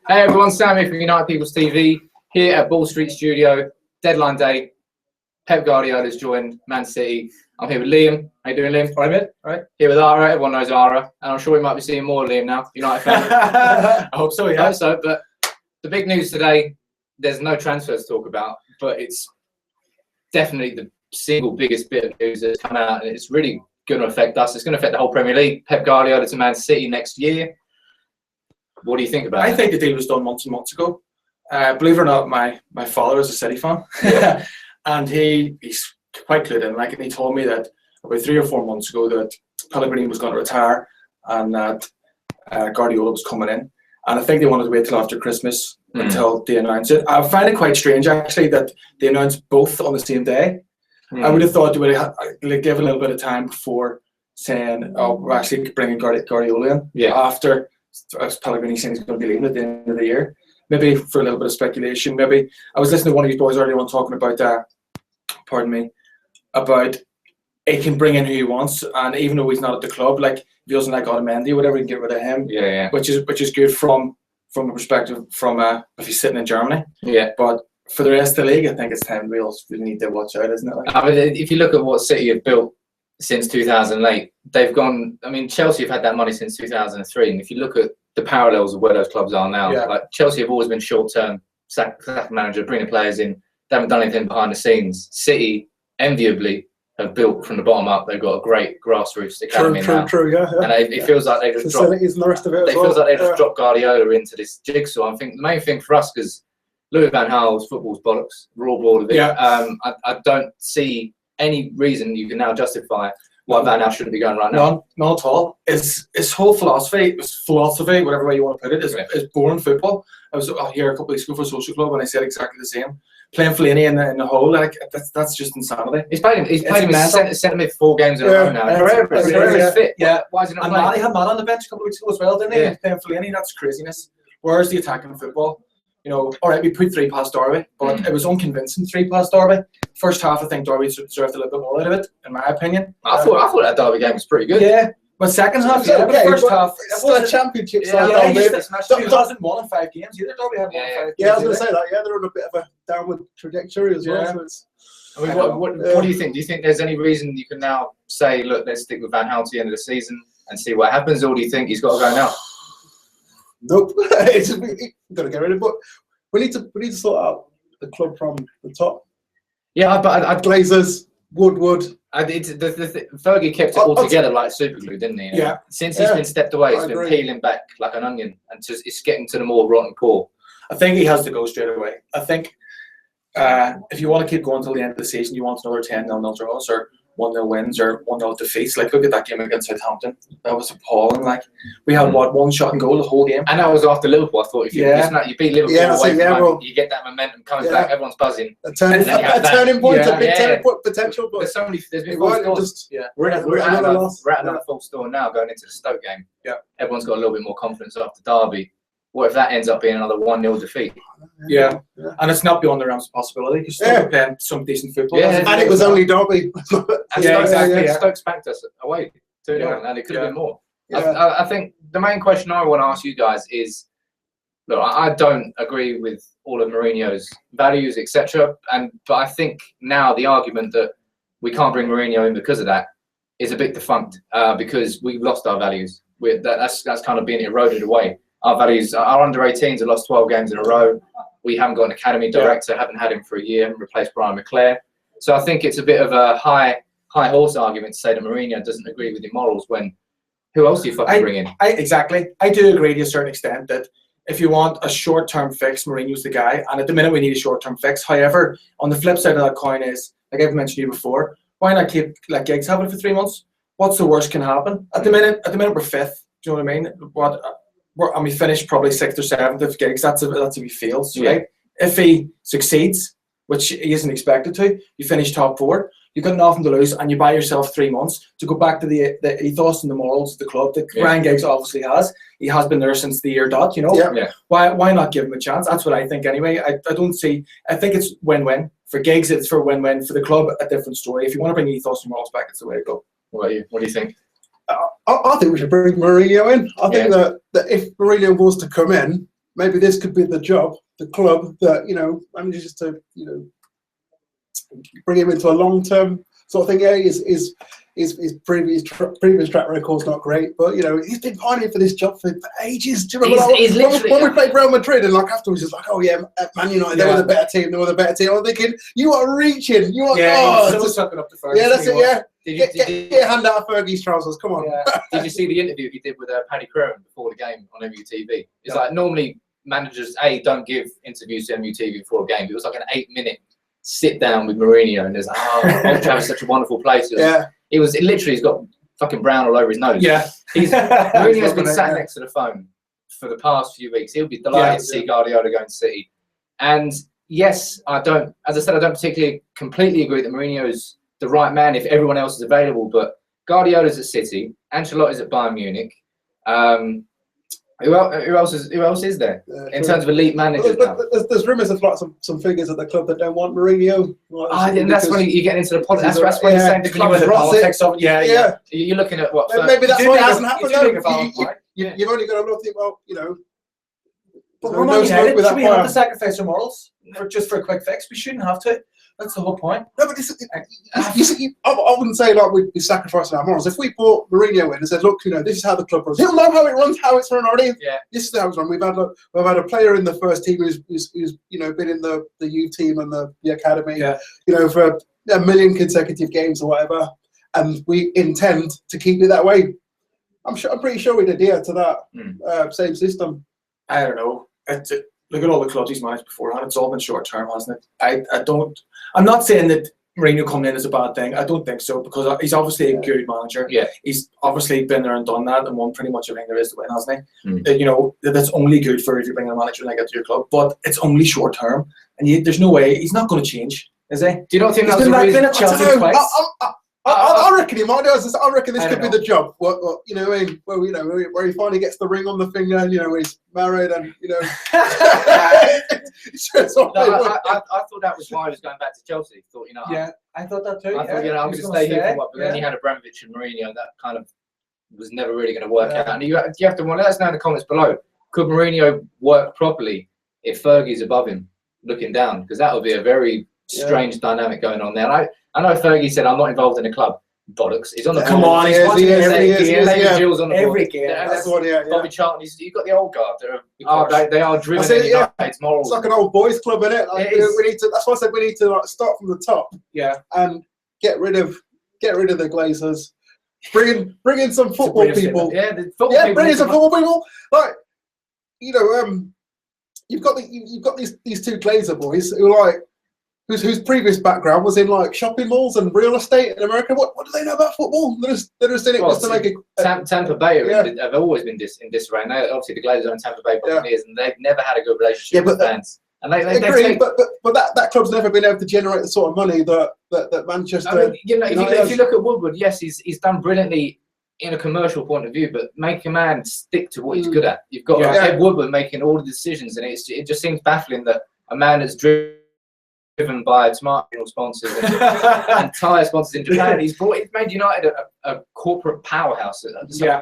Hey everyone, Sam here from United People's TV, here at Ball Street Studio, deadline day. Pep Guardiola's joined Man City. I'm here with Liam. How you doing, Liam? All right, mate. All right. Here with Ara. Everyone knows Ara, and I'm sure we might be seeing more of Liam now. United fan. I hope so, yeah. I hope so, but the big news today, there's no transfers to talk about, but it's definitely the single biggest bit of news that's come out, and it's really going to affect us. It's going to affect the whole Premier League. Pep Guardiola to Man City next year. What do you think about it? I think the deal was done months and months ago. Believe it or not, my father is a City fan, Yeah. and he's quite clued in. Like, and he told me that about 3 or 4 months ago that Pellegrini was going to retire and that Guardiola was coming in. And I think they wanted to wait till after Christmas until they announced it. I find it quite strange, actually, that they announced both on the same day. I would have thought they would have give a little bit of time before saying, "Oh, we're actually bringing Guardiola in." After Pellegrini saying he's going to be leaving at the end of the year. Maybe for a little bit of speculation. Maybe I was listening to one of these boys earlier on talking about about he can bring in who he wants, and even though he's not at the club, like if he doesn't like Otamendi or whatever, he can get rid of him. Yeah. Which is good from a perspective from if he's sitting in Germany. Yeah. But for the rest of the league, I think it's time we need to watch out, isn't it? Like, I mean, if you look at what City have built since 2008, they've gone. I mean, Chelsea have had that money since 2003, and if you look at the parallels of where those clubs are now, like Chelsea have always been short-term, sack manager, bringing players in. They haven't done anything behind the scenes. City, enviably, have built from the bottom up. They've got a great grassroots academy now. True, yeah. And it feels like they've just dropped. Facilities and the rest of it. It feels like they just dropped Guardiola into this jigsaw. I think the main thing for us, because Louis van Gaal's football's bollocks, raw ball of it. I don't see any reason you can now justify why Van Gaal shouldn't be going right now. Not at all. His whole philosophy, whatever way you want to put it, is boring football. I was here a couple of weeks ago for Social Club and I said exactly the same. Playing Fellaini in the hole, like that's just insanity. He's played him centre mid 4 games in a row now. Herrera's fit. Yeah. Why is he not playing? And he had man on the bench a couple of weeks ago as well, didn't he? Yeah. Playing Fellaini, that's craziness. Where's the attacking football? You know, all right, we put 3 past Derby, but it was unconvincing 3 past Derby. First half, I think Derby deserved a little bit more out of it, in my opinion. I thought that Derby game was pretty good. Yeah, but second half, but first half, it's still a championship. He hasn't won in 5 games either. Derby haven't won in 5 games. Yeah, I was going to say that. Yeah, they're on a bit of a downward trajectory as well. So it's, I mean, what do you think? Do you think there's any reason you can now say, look, let's stick with Van Gaal to the end of the season and see what happens, or do you think he's got to go now? Nope, it's got to get rid of it. But we need to sort out the club from the top. Yeah, but Glazers, Woodward. Fergie kept it all together like super glue, didn't he? Yeah. Since he's been stepped away, it's been peeling back like an onion, and it's getting to the more rotten core. I think he has to go straight away. I think if you want to keep going till the end of the season, you want another 10-0 draws or 1-0 wins or 1-0 defeats. Like, look at that game against Southampton. That was appalling. Like, we had one shot and goal the whole game, and that was after Liverpool. I thought if you beat Liverpool away, you get that momentum coming back. Everyone's buzzing. A turning point, a big turning point potential. But there's been false doors. We're at another false door now going into the Stoke game. Yeah, everyone's got a little bit more confidence after Derby. What if that ends up being another 1-0 defeat? Yeah, and it's not beyond the realms of possibility because Stoke are playing some decent football. Yeah, and it was only Derby. Exactly. Stoke spanked us away 2-0, and it could have been more. I think the main question I want to ask you guys is, look, I don't agree with all of Mourinho's values, etc. But I think now the argument that we can't bring Mourinho in because of that is a bit defunct because we've lost our values. That's kind of being eroded away. Our values, our under-18s have lost 12 games in a row. We haven't got an academy director, haven't had him for a year, replaced Brian McClare. So I think it's a bit of a high horse argument to say that Mourinho doesn't agree with your morals when who else do you fucking bring in? Exactly. I do agree to a certain extent that if you want a short-term fix, Mourinho's the guy. And at the minute, we need a short-term fix. However, on the flip side of that coin is, like I've mentioned to you before, why not keep like Giggs having it for 3 months? What's the worst can happen? At the minute, we're 5th. Do you know what I mean? And we finished probably 6th or 7th if Giggs. That's if he fails, right? If he succeeds, which he isn't expected to, you finish top 4. You've got nothing to lose, and you buy yourself 3 months to go back to the ethos and the morals of the club that Ryan Giggs obviously has. He has been there since the year dot, you know. Yeah. Why not give him a chance? That's what I think anyway. I don't see. I think it's win-win for Giggs. It's for win-win for the club. A different story. If you want to bring ethos and morals back, it's the way to go. What about you? What do you think? I think we should bring Mourinho in. I think that if Mourinho was to come in, maybe this could be the job, the club that manages to bring him into a long-term sort of thing. Yeah, his previous track record's not great, but he's been pining for this job for ages. Do you remember when we played Real Madrid and afterwards he's like, oh yeah, Man United, they were the better team. I'm thinking, you are reaching. You are just sucking up the first. Yeah, that's it. Yeah. Get your hand out of Fergie's trousers. Come on. Yeah. Did you see the interview he did with Paddy Crone before the game on MUTV? It's like normally managers don't give interviews to MUTV before a game. But it was like an 8-minute sit down with Mourinho, and there's Old Trafford's such a wonderful place. He's got fucking brown all over his nose. Yeah. Mourinho's been sat next to the phone for the past few weeks. He'll be delighted to see Guardiola going to City. And yes, I don't particularly completely agree that Mourinho's the right man if everyone else is available, but Guardiola's at City, Ancelotti's at Bayern Munich. Who else is there in terms of elite managers? There's rumours of some figures at the club that don't want Mourinho. And that's when you get into the politics. That's when you're saying the club is politics. You're looking at what? Maybe that's why it hasn't happened. You've only got to look at should we have to sacrifice our morals just for a quick fix? We shouldn't have to. That's the whole point. No, but I wouldn't say we'd be sacrificing our morals. If we brought Mourinho in and said, look, this is how the club runs. He'll know how it runs, how it's run already. Yeah. This is how it's run. We've had a player in the first team who's been in the youth team and the academy, for a million consecutive games or whatever, and we intend to keep it that way. I'm pretty sure we'd adhere to that same system. I don't know. Look at all the clubs he's managed beforehand. It's all been short term, hasn't it? I'm not saying that Mourinho coming in is a bad thing. I don't think so, because he's obviously a good manager. Yeah. He's obviously been there and done that and won pretty much everything there is to win, hasn't he? That's only good for if you bring a manager like that to your club. But it's only short term, and there's no way he's not going to change, is he? Do you not think that's been at Chelsea twice? I reckon he might do. I reckon this could be the job. Where he finally gets the ring on the finger, where he's married and I thought that was why he was going back to Chelsea. I thought that too. I thought, I'm going to stay here for what? But then he had Abramovich and Mourinho, and that kind of was never really going to work out. And you have to let us know in the comments below. Could Mourinho work properly if Fergie's above him, looking down? Because that would be a very strange dynamic going on there. And I know Fergie said, I'm not involved in the club. Bollocks. He's on the Come on, he's watching every game. That's what, Bobby Charlton. You've got the old guard. They are driven in United's morals. It's like an old boys club, isn't it? We need to. That's why I said we need to start from the top. Yeah. And get rid of the Glazers. Bring in some football people. Bring in some football people. You've got these two Glazer boys who are whose previous background was in shopping malls and real estate in America. What do they know about football? They're just in it just to make it. Tampa Bay have always been in disarray. Obviously, the Glazers are in Tampa Bay for years, and they've never had a good relationship with fans. And they agree, but that club's never been able to generate the sort of money that Manchester. I mean, if you look at Woodward, yes, he's done brilliantly in a commercial point of view, but make a man stick to what he's good at. You've got Ed Woodward making all the decisions, and it just seems baffling that a man that's driven by smart sponsors and tyre sponsors in Japan. He's made United a corporate powerhouse.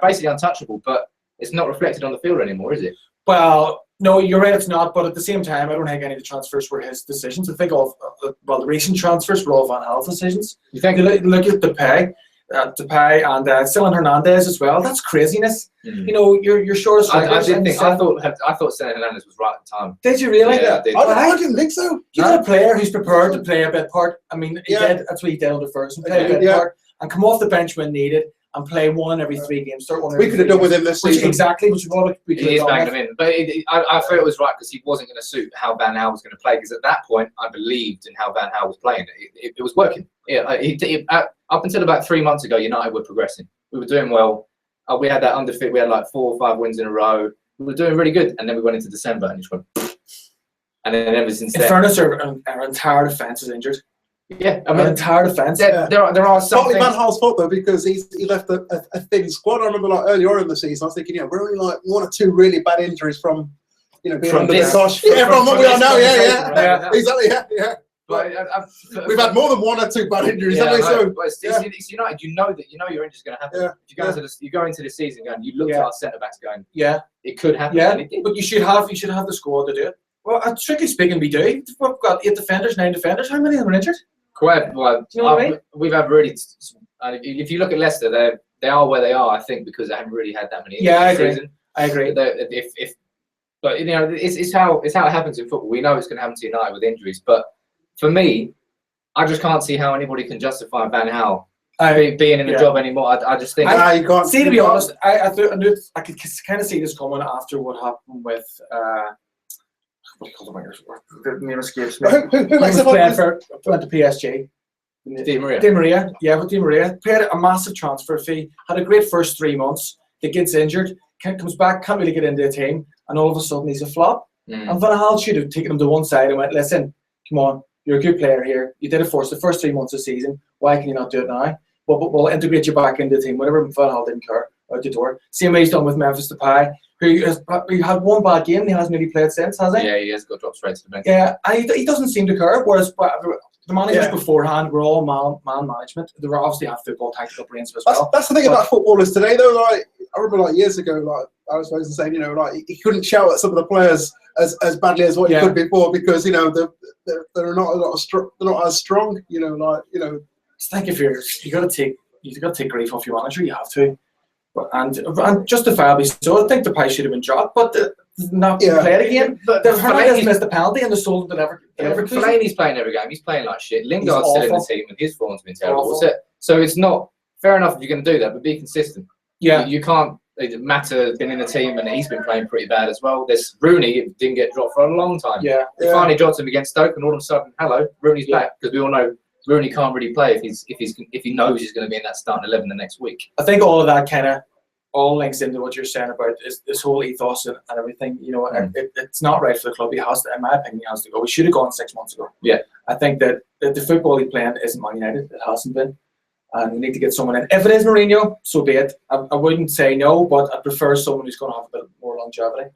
Basically untouchable, but it's not reflected on the field anymore, is it? Well, no, you're right, it's not. But at the same time, I don't think any of the transfers were his decisions. I think the recent transfers were all Van Gaal's decisions. You think look at Depay and Stellan Hernandez as well. That's craziness. You're short of strikers. I thought Stellan Hernandez was right at the time. Did you really? Yeah, I did. I didn't think so. You got a player who's prepared to play a bit part. I mean, he did. That's what he did under Ferguson. Play a bit part and come off the bench when needed and play one every 3 games. We could have done with him this season. Exactly, which we could have done. Banged him in. But I felt it was right because he wasn't going to suit how Van Gaal was going to play. Because at that point, I believed in how Van Gaal was playing. It was working. Up until about 3 months ago, United were progressing. We were doing well. We had that undefeated. We had 4 or 5 wins in a row. We were doing really good. And then we went into December and just went. And then ever since then. In fairness, our entire defence is injured. Yeah, I mean, entire defence. There are some. Partly Van Gaal's fault though, because he left a thin squad. I remember earlier on in the season, I was thinking, we're only 1 or 2 really bad injuries from being under the cosh. From what we are now. Yeah, exactly. Yeah. But We've had more than one or two bad injuries, haven't we? So, but it's United. You know your injury's going to happen. Yeah. If you go into the season going, you look at our centre backs going, it could happen. Yeah, and it did. but you should have the squad to do it. Well, strictly speaking, we do. We've got 8 defenders, 9 defenders. How many of them are injured? Quite. Well, Do you know what I mean? we've had really. If you look at Leicester, they are where they are. I think because they haven't really had that many injuries this season. I agree. But you know, it's how it happens in football. We know it's going to happen to United with injuries, but for me, I just can't see how anybody can justify Van Gaal being in the job anymore. I just think. You can't. See, to be honest, I knew I could kind of see this coming after what happened with what do you call the name escapes me. Who makes He went to PSG. Di Maria. Di Maria, with Di Maria, paid a massive transfer fee. Had a great first 3 months. He gets injured, comes back, can't really get into a team, and all of a sudden he's a flop. And Van Gaal should have taken him to one side and went, "Listen, come on, you're a good player here. You did it for us the first 3 months of the season. Why can you not do it now? We'll integrate you back into the team." Whatever. Van Gaal didn't care. Out the door. Same way he's done with Memphis Depay, who had one bad game and he hasn't really played since, has he? Yeah, he has got dropped straight to the bench. Yeah, and he doesn't seem to care. Whereas the managers beforehand were all man management. They were obviously have football tactical brains as well. That's the thing about footballers today, though. Like I remember, like years ago, like I was supposed to say, you know, like he couldn't shout at some of the players as badly as what he could before because you know they're not they're not as strong. You know, like you know. I think if you got to take grief off your manager, you have to. And justifiably so. I think the should have been dropped, but not played again. But Fellaini's missed the penalty and the soul that ever. Fellaini's playing every game. He's playing like shit. Lingard's still in the team, and his form's been terrible. So it's not fair enough if you're going to do that, but be consistent. Yeah, you can't. Mata's been in the team, and he's been playing pretty bad as well. This Rooney didn't get dropped for a long time. Yeah, he finally dropped him against Stoke, and all of a sudden, hello, Rooney's back because we all know Rooney can't really play if he knows he's going to be in that starting 11 the next week. I think all of that kind of all links into what you're saying about this whole ethos and everything. You know, it's not right for the club. He has to, in my opinion, he has to go. We should have gone 6 months ago. Yeah, I think that the football he's playing isn't Man United. It hasn't been, and we need to get someone in. If it is Mourinho, so be it. I wouldn't say no, but I prefer someone who's going to have a bit more longevity.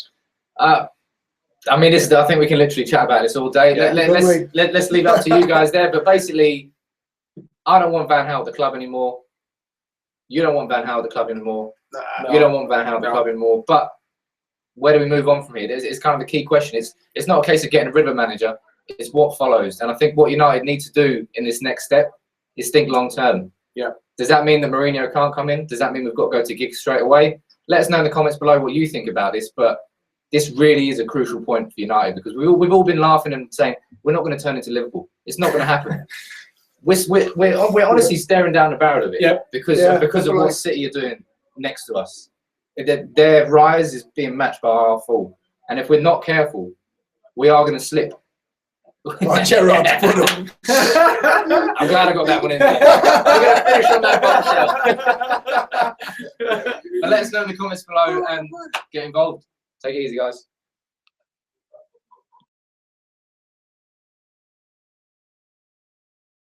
I mean, I think we can literally chat about this all day. Yeah, let's leave it up to you guys there. But basically, I don't want Van Gaal at the club anymore. You don't want Van Gaal at the club anymore. No. You don't want Van Gaal at the club anymore. But where do we move on from here? It's kind of the key question. It's not a case of getting rid of a manager. It's what follows. And I think what United need to do in this next step is think long term. Yeah. Does that mean that Mourinho can't come in? Does that mean we've got to go to Giggs straight away? Let us know in the comments below what you think about this. But this really is a crucial point for United because we've all been laughing and saying we're not going to turn into Liverpool. It's not going to happen. We're honestly staring down the barrel of it because of what City are doing next to us. Their rise is being matched by our fall, and if we're not careful, we are going to slip. I'm glad I got that one in there. We're going to finish on that bombshell. But let us know in the comments below and get involved. Take it easy, guys.